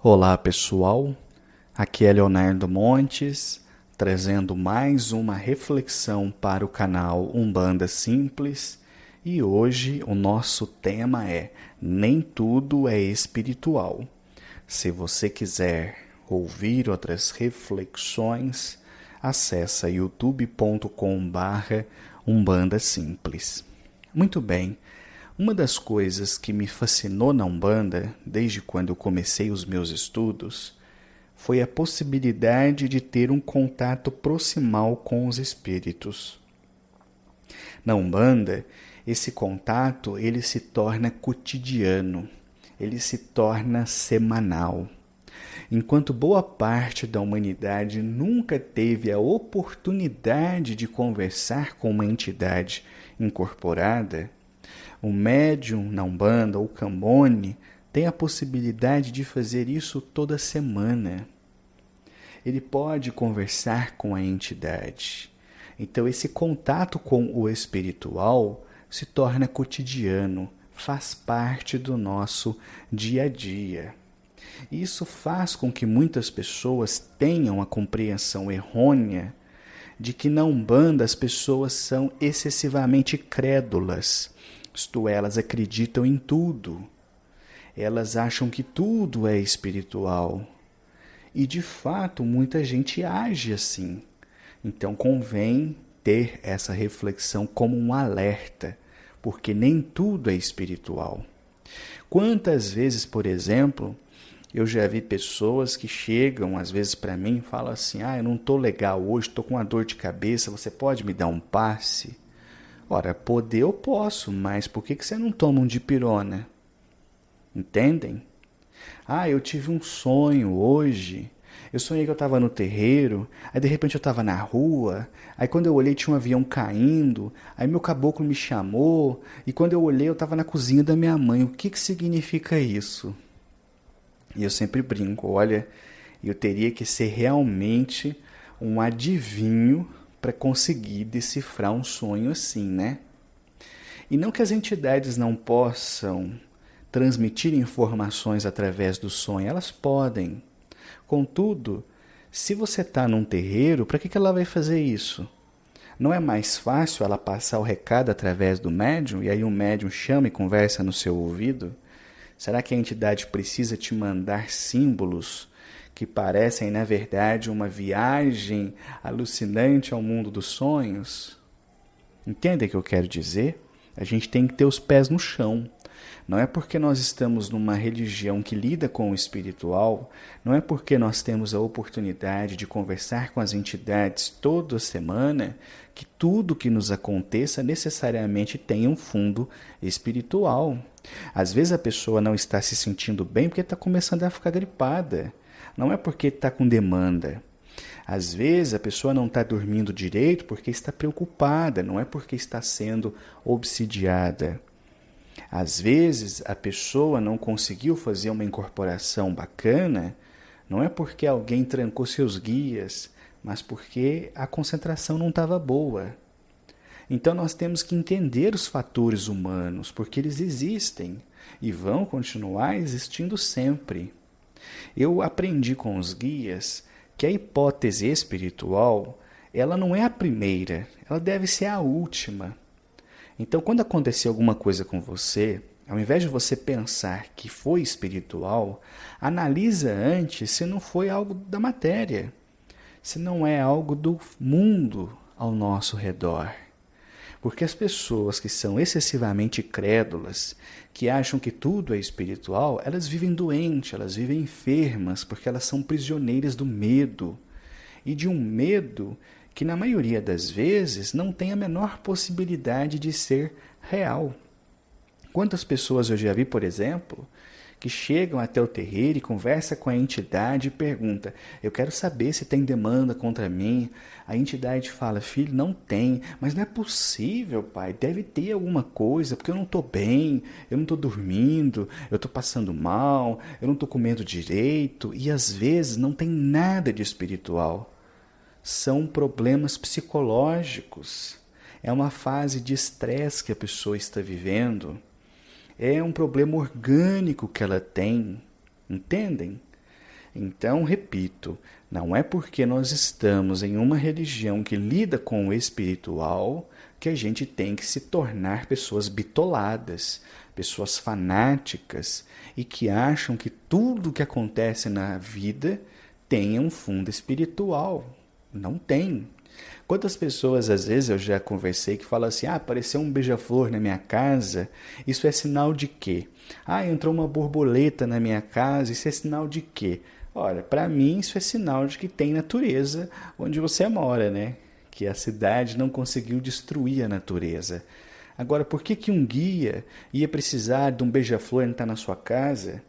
Olá pessoal, aqui é Leonardo Montes, trazendo mais uma reflexão para o canal Umbanda Simples, e hoje o nosso tema é Nem Tudo é Espiritual. Se você quiser ouvir outras reflexões, acessa youtube.com/Umbanda Simples. Muito bem. Uma das coisas que me fascinou na Umbanda, desde quando eu comecei os meus estudos, foi a possibilidade de ter um contato proximal com os espíritos. Na Umbanda, esse contato ele se torna cotidiano, ele se torna semanal. Enquanto boa parte da humanidade nunca teve a oportunidade de conversar com uma entidade incorporada, o médium na Umbanda ou Cambone tem a possibilidade de fazer isso toda semana. Ele pode conversar com a entidade. Então esse contato com o espiritual se torna cotidiano, faz parte do nosso dia a dia. Isso faz com que muitas pessoas tenham a compreensão errônea de que na Umbanda as pessoas são excessivamente crédulas. Isto é, elas acreditam em tudo. Elas acham que tudo é espiritual. E, de fato, muita gente age assim. Então, convém ter essa reflexão como um alerta, porque nem tudo é espiritual. Quantas vezes, por exemplo, eu já vi pessoas que chegam, às vezes, para mim e falam assim: eu não estou legal hoje, estou com uma dor de cabeça, você pode me dar um passe? Ora, poder eu posso, mas por que você não toma um dipirona? Entendem? Eu tive um sonho hoje. Eu sonhei que eu estava no terreiro, aí de repente eu estava na rua, aí quando eu olhei tinha um avião caindo, aí meu caboclo me chamou, e quando eu olhei eu estava na cozinha da minha mãe. O que significa isso? E eu sempre brinco, olha, eu teria que ser realmente um adivinho para conseguir decifrar um sonho assim, né? E não que as entidades não possam transmitir informações através do sonho, elas podem. Contudo, se você está num terreiro, para que ela vai fazer isso? Não é mais fácil ela passar o recado através do médium, e aí o médium chama e conversa no seu ouvido? Será que a entidade precisa te mandar símbolos que parecem, na verdade, uma viagem alucinante ao mundo dos sonhos? Entende o que eu quero dizer? A gente tem que ter os pés no chão. Não é porque nós estamos numa religião que lida com o espiritual, não é porque nós temos a oportunidade de conversar com as entidades toda semana, que tudo que nos aconteça necessariamente tem um fundo espiritual. Às vezes a pessoa não está se sentindo bem porque está começando a ficar gripada. Não é porque está com demanda. Às vezes a pessoa não está dormindo direito porque está preocupada, não é porque está sendo obsidiada. Às vezes a pessoa não conseguiu fazer uma incorporação bacana, não é porque alguém trancou seus guias, mas porque a concentração não estava boa. Então nós temos que entender os fatores humanos, porque eles existem e vão continuar existindo sempre. Eu aprendi com os guias que a hipótese espiritual, ela não é a primeira, ela deve ser a última. Então, quando acontecer alguma coisa com você, ao invés de você pensar que foi espiritual, analisa antes se não foi algo da matéria, se não é algo do mundo ao nosso redor. Porque as pessoas que são excessivamente crédulas, que acham que tudo é espiritual, elas vivem doentes, elas vivem enfermas, porque elas são prisioneiras do medo. E de um medo que, na maioria das vezes, não tem a menor possibilidade de ser real. Quantas pessoas eu já vi, por exemplo, que chegam até o terreiro e conversam com a entidade e perguntam: eu quero saber se tem demanda contra mim. A entidade fala: filho, não tem. Mas não é possível, pai, deve ter alguma coisa, porque eu não estou bem, eu não estou dormindo, eu estou passando mal, eu não estou comendo direito. E às vezes não tem nada de espiritual. São problemas psicológicos. É uma fase de estresse que a pessoa está vivendo. É um problema orgânico que ela tem. Entendem? Então, repito, não é porque nós estamos em uma religião que lida com o espiritual que a gente tem que se tornar pessoas bitoladas, pessoas fanáticas e que acham que tudo que acontece na vida tem um fundo espiritual. Não tem. Quantas pessoas, às vezes, eu já conversei que falam assim, apareceu um beija-flor na minha casa, isso é sinal de quê? Entrou uma borboleta na minha casa, isso é sinal de quê? Olha, para mim isso é sinal de que tem natureza onde você mora, né? Que a cidade não conseguiu destruir a natureza. Agora, por que que um guia ia precisar de um beija-flor entrar na sua casa?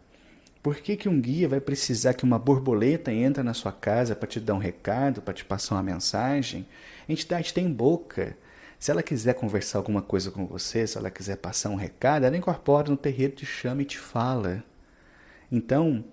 Por que que um guia vai precisar que uma borboleta entre na sua casa para te dar um recado, para te passar uma mensagem? A entidade tem boca. Se ela quiser conversar alguma coisa com você, se ela quiser passar um recado, ela incorpora no terreiro, te chama e te fala. Então,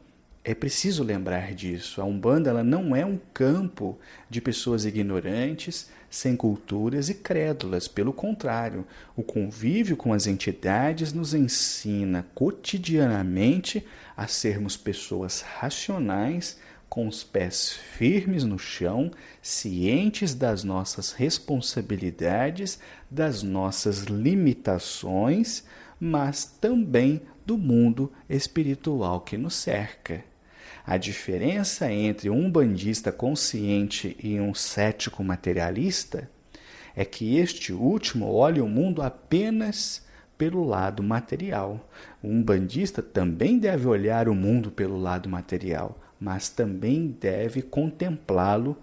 é preciso lembrar disso. A Umbanda ela não é um campo de pessoas ignorantes, sem culturas e crédulas. Pelo contrário, o convívio com as entidades nos ensina cotidianamente a sermos pessoas racionais, com os pés firmes no chão, cientes das nossas responsabilidades, das nossas limitações, mas também do mundo espiritual que nos cerca. A diferença entre um umbandista consciente e um cético materialista é que este último olha o mundo apenas pelo lado material. O umbandista também deve olhar o mundo pelo lado material, mas também deve contemplá-lo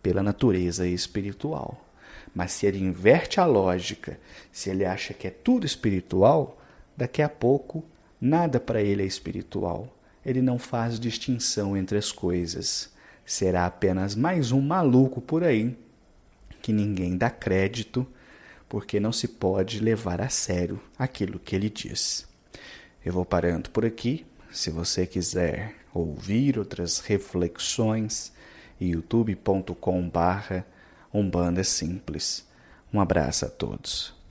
pela natureza espiritual. Mas se ele inverte a lógica, se ele acha que é tudo espiritual, daqui a pouco nada para ele é espiritual. Ele não faz distinção entre as coisas. Será apenas mais um maluco por aí, que ninguém dá crédito, porque não se pode levar a sério aquilo que ele diz. Eu vou parando por aqui. Se você quiser ouvir outras reflexões, youtube.com/Umbanda Simples. Um abraço a todos.